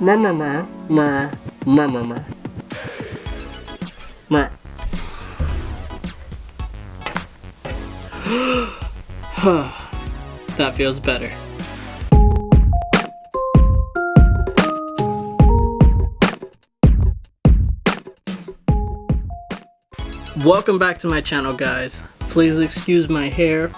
Ma ma ma ma ma ma ma ma. That feels better. Welcome back to my channel, guys. Please excuse my hair.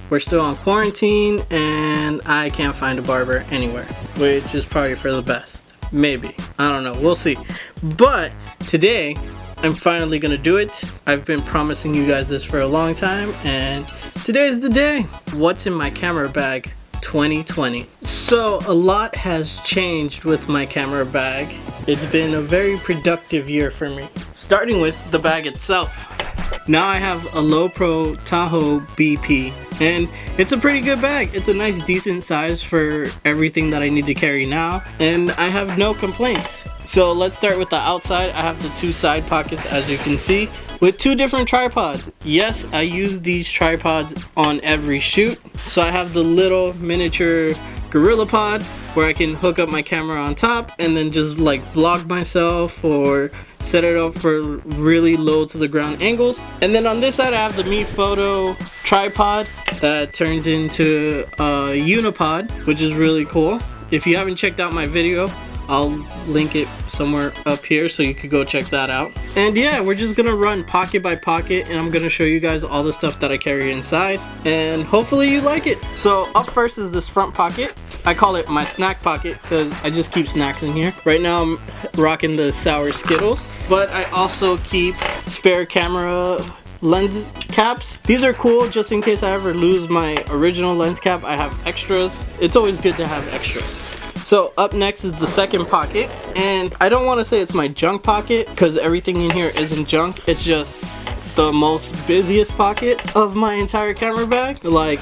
We're still on quarantine and I can't find a barber anywhere, which is probably for the best. Maybe. I don't know. We'll see. But today, I'm finally gonna do it. I've been promising you guys this for a long time and today's the day. What's in my camera bag 2020? So a lot has changed with my camera bag. It's been a very productive year for me. Starting with the bag itself. Now I have a Lowepro Tahoe BP and it's a pretty good bag. It's a nice decent size for everything that I need to carry now and I have no complaints. So let's start with the outside. I have the two side pockets, as you can see, with two different tripods. Yes, I use these tripods on every shoot. So I have the little miniature GorillaPod where I can hook up my camera on top and then just like vlog myself or set it up for really low to the ground angles. And then on this side I have the MePhoto tripod that turns into a unipod, which is really cool. If you haven't checked out my video, I'll link it somewhere up here so you could go check that out. And yeah, we're just gonna run pocket by pocket and I'm gonna show you guys all the stuff that I carry inside and hopefully you like it. So up first is this front pocket. I call it my snack pocket because I just keep snacks in here. Right now I'm rocking the sour Skittles, but I also keep spare camera lens caps. These are cool just in case I ever lose my original lens cap. I have extras. It's always good to have extras. So up next is the second pocket, and I don't want to say it's my junk pocket because everything in here isn't junk. It's just the most busiest pocket of my entire camera bag. Like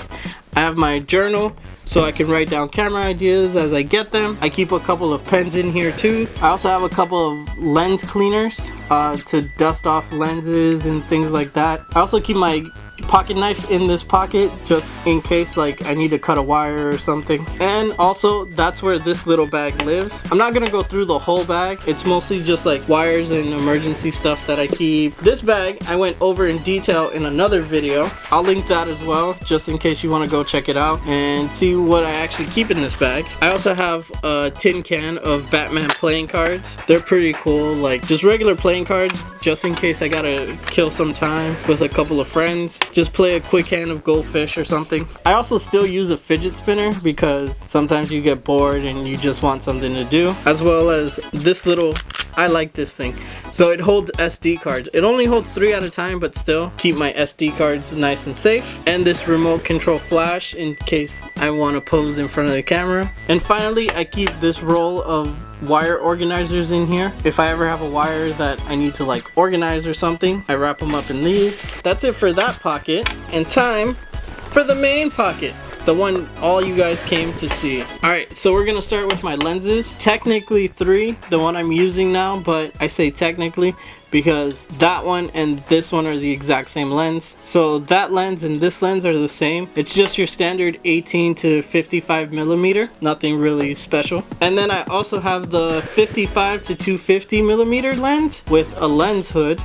I have my journal so I can write down camera ideas as I get them. I keep a couple of pens in here too. I also have a couple of lens cleaners to dust off lenses and things like that. I also keep my pocket knife in this pocket just in case like I need to cut a wire or something. And also that's where this little bag lives. I'm not gonna go through the whole bag. It's mostly just like wires and emergency stuff that I keep. This bag I went over in detail in another video. I'll link that as well just in case you want to go check it out and see what I actually keep in this bag. I also have a tin can of Batman playing cards. They're pretty cool, like just regular playing cards just in case I gotta kill some time with a couple of friends. Just play a quick hand of Goldfish or something. I also still use a fidget spinner because sometimes you get bored and you just want something to do. As well as this little, I like this thing. So it holds SD cards. It only holds 3 at a time, but still keep my SD cards nice and safe. And this remote control flash in case I want to pose in front of the camera. And finally, I keep this roll of wire organizers in here. If I ever have a wire that I need to like organize or something, I wrap them up in these. That's it for that pocket, and time for the main pocket, the one all you guys came to see. Alright, so we're gonna start with my lenses. Technically 3, the one I'm using now, but I say technically because that one and this one are the exact same lens. So that lens and this lens are the same. It's just your standard 18 to 55 millimeter, nothing really special. And then I also have the 55 to 250 millimeter lens with a lens hood,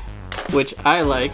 which I like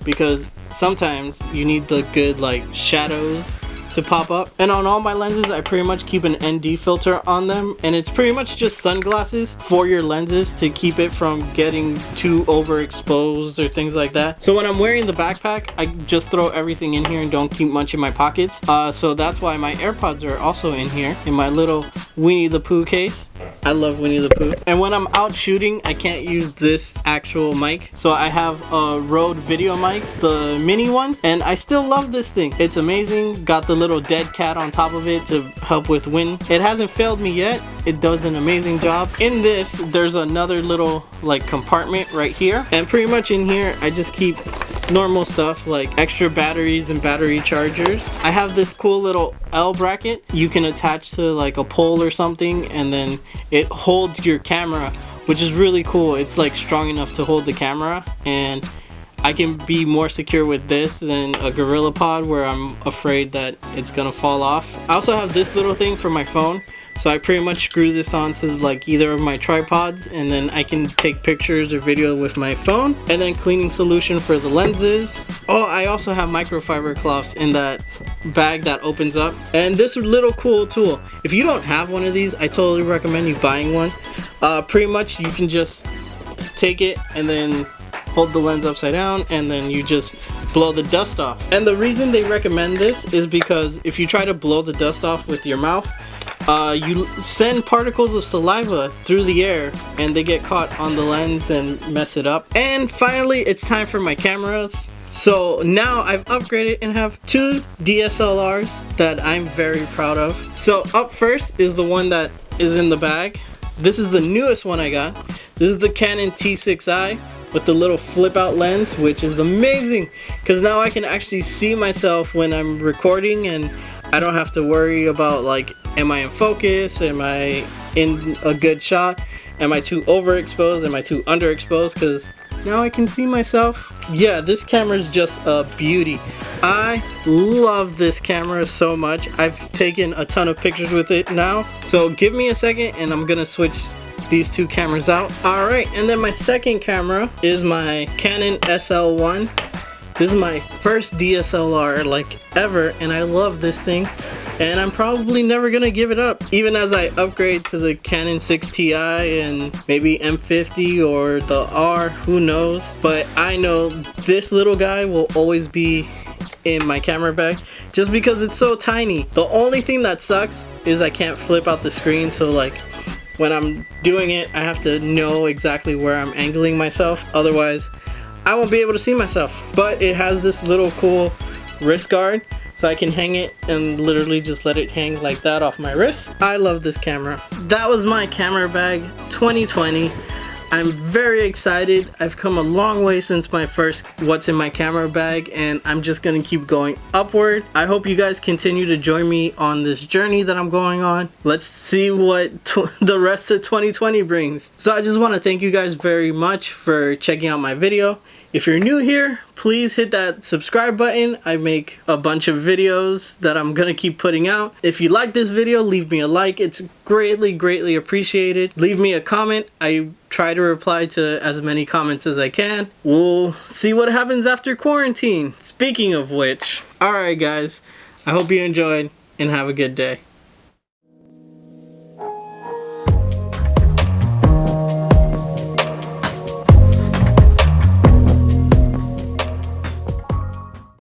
because sometimes you need the good like shadows to pop up. And on all my lenses I pretty much keep an ND filter on them, and it's pretty much just sunglasses for your lenses to keep it from getting too overexposed or things like that. So when I'm wearing the backpack I just throw everything in here and don't keep much in my pockets. So that's why my AirPods are also in here in my little Winnie the Pooh case. I love Winnie the Pooh. And when I'm out shooting I can't use this actual mic, so I have a Rode video mic, the mini one, and I still love this thing. It's amazing. Got the little dead cat on top of it to help with wind. It hasn't failed me yet. It does an amazing job. In this there's another little like compartment right here, and pretty much in here I just keep normal stuff like extra batteries and battery chargers. I have this cool little L bracket you can attach to like a pole or something, and then it holds your camera, which is really cool. It's like strong enough to hold the camera, and I can be more secure with this than a GorillaPod where I'm afraid that it's gonna fall off. I also have this little thing for my phone. So I pretty much screw this onto like either of my tripods, and then I can take pictures or video with my phone. And then cleaning solution for the lenses. Oh, I also have microfiber cloths in that bag that opens up. And this little cool tool. If you don't have one of these, I totally recommend you buying one. Pretty much you can just take it and then hold the lens upside down, and then you just blow the dust off. And the reason they recommend this is because if you try to blow the dust off with your mouth, you send particles of saliva through the air and they get caught on the lens and mess it up. And finally, it's time for my cameras. So now I've upgraded and have 2 DSLRs that I'm very proud of. So up first is the one that is in the bag. This is the newest one I got. This is the Canon T6i with the little flip out lens, which is amazing because now I can actually see myself when I'm recording, and I don't have to worry about like, am I in focus? Am I in a good shot? Am I too overexposed? Am I too underexposed? Because now I can see myself. Yeah, this camera is just a beauty. I love this camera so much. I've taken a ton of pictures with it now. So give me a second and I'm gonna switch these 2 cameras out. Alright, and then my second camera is my Canon SL1. This is my first DSLR like ever, and I love this thing. And I'm probably never gonna give it up, even as I upgrade to the Canon 6Ti and maybe M50 or the R, who knows. But I know this little guy will always be in my camera bag just because it's so tiny. The only thing that sucks is I can't flip out the screen, so like when I'm doing it I have to know exactly where I'm angling myself, otherwise I won't be able to see myself. But it has this little cool wrist guard, so I can hang it and literally just let it hang like that off my wrist. I love this camera. That was my camera bag 2020. I'm very excited. I've come a long way since my first what's in my camera bag, and I'm just gonna keep going upward. I hope you guys continue to join me on this journey that I'm going on. Let's see what the rest of 2020 brings. So I just want to thank you guys very much for checking out my video. If you're new here, please hit that subscribe button. I make a bunch of videos that I'm gonna keep putting out. If you like this video, leave me a like. It's greatly appreciated. Leave me a comment. I try to reply to as many comments as I can. We'll see what happens after quarantine. Speaking of which, alright guys, I hope you enjoyed and have a good day.